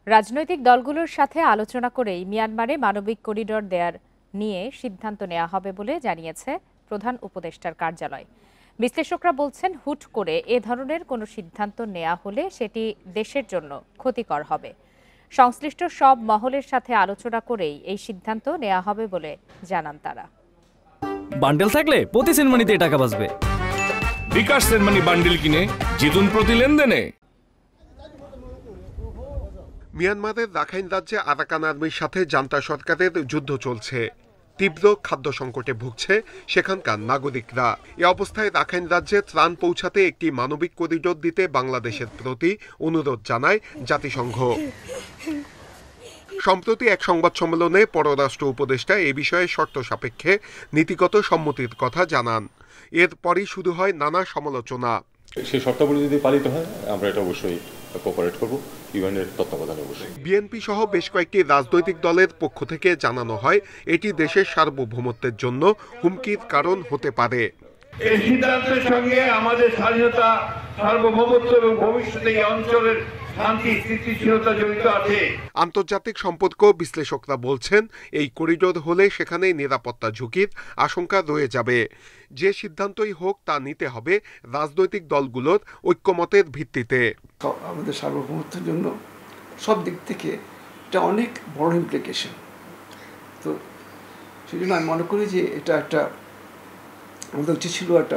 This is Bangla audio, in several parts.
রাজনৈতিক দলগুলোর সাথে আলোচনা করেই মিয়ানমারে মানবিক করিডোর দেয়ার নিয়ে সিদ্ধান্ত নেওয়া হবে বলে জানিয়েছে প্রধান উপদেষ্টার কার্যালয়। বিশ্লেষকরা বলছেন, হুট করে এ ধরনের কোনো সিদ্ধান্ত নেওয়া হলে সেটি দেশের জন্য ক্ষতিকর হবে। সংশ্লিষ্ট সব মহলের সাথে আলোচনা করেই এই সিদ্ধান্ত নেওয়া হবে বলে জানান তারা। বান্ডেল থাকলে প্রতি সেনমানিতে টাকা বাঁচবে। বিকাশ সেনমানি বান্ডেল কিনে জিতুন প্রতি লেনদেনে। মিয়ানমারের রাখাইন রাজ্যে আরাকান আর্মির সাথে জান্তা সরকারের যুদ্ধ চলছে। তীব্র খাদ্য সংকটে ভুগছে সেখানকার নাগরিকরা। এ অবস্থায় রাখাইন রাজ্যে ত্রাণ পৌঁছাতে একটি মানবিক করিডোর দিতে বাংলাদেশের প্রতি অনুরোধ জানায় জাতিসংঘ। সম্প্রতি এক সংবাদ সম্মেলনে পররাষ্ট্র উপদেষ্টা এ বিষয়ে শর্ত সাপেক্ষে নীতিগত সম্মতির কথা জানান। এরপরই শুরু হয় নানা সমালোচনা। সেই শর্তাবলী যদি পালিত হয় আমরা এটা অবশ্যই কোঅপারেট করব, ইউএনের তত্ত্বাবধানে অবশ্যই। বিএনপি সহ বেশ কয়েকটি রাজনৈতিক দলের পক্ষ থেকে জানানো হয় এটি দেশের সার্বভৌমত্বের জন্য হুমকির কারণ হতে পারে। এই সিদ্ধান্তের সঙ্গে আমাদের স্বাধীনতা, সার্বভৌমত্ব এবং ভবিষ্যতে এই অঞ্চলের শান্তি স্থিতিশীলতা জড়িত আছে। আন্তর্জাতিক সম্পর্ক বিশ্লেষকরা বলছেন, এই করিডোর হলে সেখানে নিরাপত্তা ঝুঁকির আশঙ্কা রয়ে যাবে। যে সিদ্ধান্তই হোক তা নিতে হবে রাজনৈতিক দলগুলোর ঐক্যমতের ভিত্তিতে। আমাদের সার্বভৌমত্বের জন্য সব দিক থেকে এটা অনেক বড় ইমপ্লিকেশন। তো সেই জন্য আমি মনে করি যে এটা একটা আমাদের উচিত ছিল একটা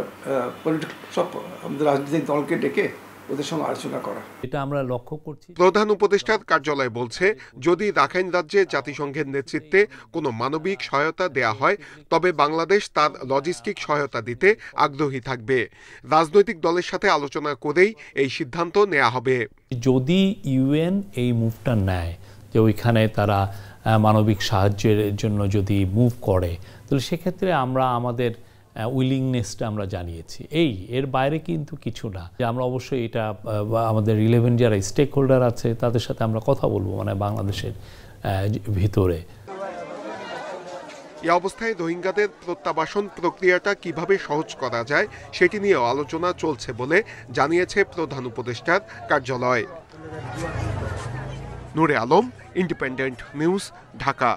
সব আমাদের রাজনৈতিক দলকে ডেকে ওদের সঙ্গে আলোচনা করা। এটা আমরা লক্ষ্য করছি। প্রধান উপদেষ্টার কার্যালয় বলছে, যদি রাখাইন রাজ্যে জাতিসংঘের নেতৃত্বে কোনো মানবিক সহায়তা দেয়া হয় তবে বাংলাদেশ তার লজিস্টিক সহায়তা দিতে আগ্রহী থাকবে। রাজনৈতিক দলের সাথে আলোচনা করেই এই সিদ্ধান্ত নেওয়া হবে। যদি ইউএন এই মুভটা নেয় যে ওইখানে তারা মানবিক সাহায্যের জন্য যদি মুভ করে, তাহলে সেক্ষেত্রে আমরা আমাদের উইলিংনেসটা আমরা জানিয়েছি। এর বাইরে কিন্তু কিছু না। যে আমরা অবশ্যই এটা আমাদের রিলেভেন্ট যারা স্টেক হোল্ডার আছে তাদের সাথে আমরা কথা বলবো, মানে বাংলাদেশের ভিতরে। এই অবস্থায় রোহিঙ্গাদের প্রত্যাবাসন প্রক্রিয়াটা কিভাবে সহজ করা যায় সেটি নিয়েও আলোচনা চলছে বলে জানিয়েছে প্রধান উপদেষ্টার কার্যালয়। নূরে আলম, ইন্ডিপেন্ডেন্ট নিউজ, ঢাকা।